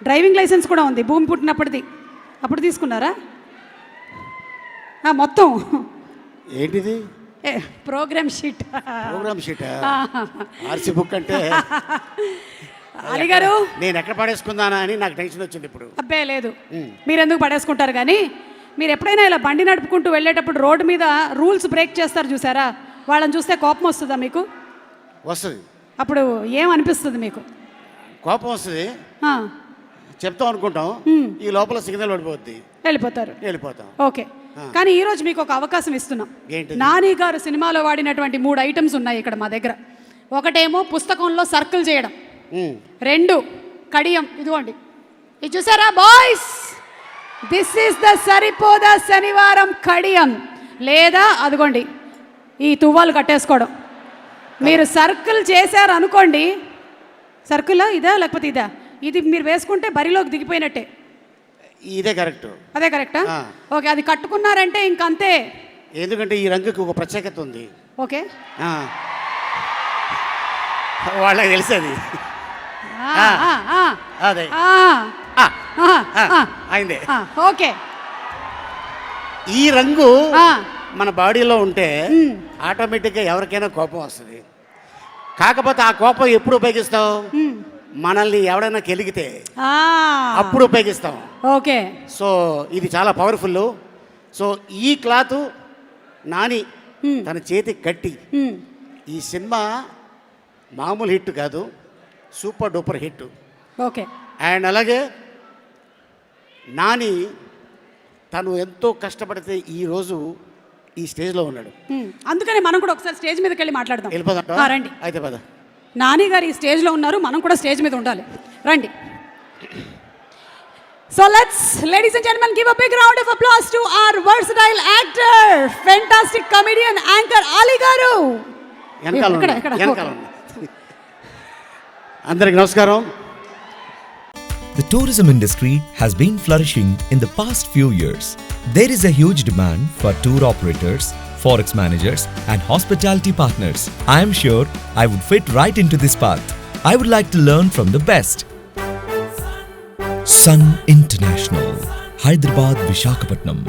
Driving licence కూడా ఉంది, భూమి పుట్టినప్పటిది. అప్పుడు తీసుకున్నారా? మొత్తం ఏంటిది? Program sheet. Program sheet RC book అంటే అలీ గారు, నేను ఎక్కడ పడేసుకుందానా అని నాకు టెన్షన్ వచ్చింది ఇప్పుడు. అబ్బే లేదు, మీరు ఎందుకు పడేసుకుంటారు కానీ, మీరు ఎప్పుడైనా ఇలా బండి నడుపుకుంటూ వెళ్ళేటప్పుడు రోడ్డు మీద రూల్స్ బ్రేక్ చేస్తారు చూసారా, వాళ్ళని చూస్తే కోపం వస్తుందా మీకు? వస్తుంది. అప్పుడు ఏమనిపిస్తుంది మీకు? కోపం వస్తుంది, చెప్తాం అనుకుంటాం, ఈ లోపల సిగ్నల్ పడిపోద్ది, వెళ్ళిపోతాం. ఓకే, కానీ ఈరోజు మీకు ఒక అవకాశం ఇస్తున్నాం. నాని గారు సినిమాలో వాడినటువంటి 3 ఐటమ్స్ ఉన్నాయి ఇక్కడ మా దగ్గర. ఒకటేమో పుస్తకంలో సర్కిల్ చేయడం, 2 కడియం, ఇదిగోండి ఇది చూసారా బాయ్స్, దిస్ ఈస్ ద సరిపోదా శనివారం కడియం, లేదా అదిగోండి ఈ తువ్వాలు కట్టేసుకోవడం. మీరు సర్కిల్ చేశారు అనుకోండి, సర్కిల్ ఇదా లేకపోతే ఇదా, ఇది మీరు వేసుకుంటే బరిలోకి దిగిపోయినట్టే. ఇదే కరెక్ట్. అదే కరెక్టా? ఓకే, అది కట్టుకున్నారంటే ఇంకంతే. ఎందుకంటే ఈ రంగుకి ఒక ప్రత్యేకత ఉంది. ఓకే, వాళ్ళకి తెలిసేది. అదే అయిందే. ఓకే, ఈ రంగు మన బాడీలో ఉంటే ఆటోమేటిక్గా ఎవరికైనా కోపం వస్తుంది. కాకపోతే ఆ కోపం ఎప్పుడు ఉపయోగిస్తాం? మనల్ని ఎవడైనా కెలిగితే అప్పుడు ఉపయోగిస్తాం. ఓకే, సో ఇది చాలా పవర్ఫుల్. సో ఈ క్లాత్ నాని తన చేతికి కట్టి, ఈ సినిమా మామూలు హిట్ కాదు, super duper hit. Okay, and అలాగే నాని తను ఎంతో కష్టపడితే ఈరోజు ఈ స్టేజ్లో ఉన్నాడు. అందుకని మనం కూడా ఒకసారి స్టేజ్ మీదకి వెళ్ళి మాట్లాడదాం. వెళ్ళిపోదాం, రండి. అయితే పద. నాని గారు ఈ స్టేజ్లో ఉన్నారు, మనం కూడా స్టేజ్ మీద ఉండాలి, రండి. So let's, ladies and gentlemen, give a big round of applause to our versatile actor, fantastic comedian, anchor Ali garu. అందరికి నమస్కారం. The tourism industry has been flourishing in the past few years. There is a huge demand for tour operators, forex managers and hospitality partners. I am sure I would fit right into this path. I would like to learn from the best. Sun International, Hyderabad, Visakhapatnam.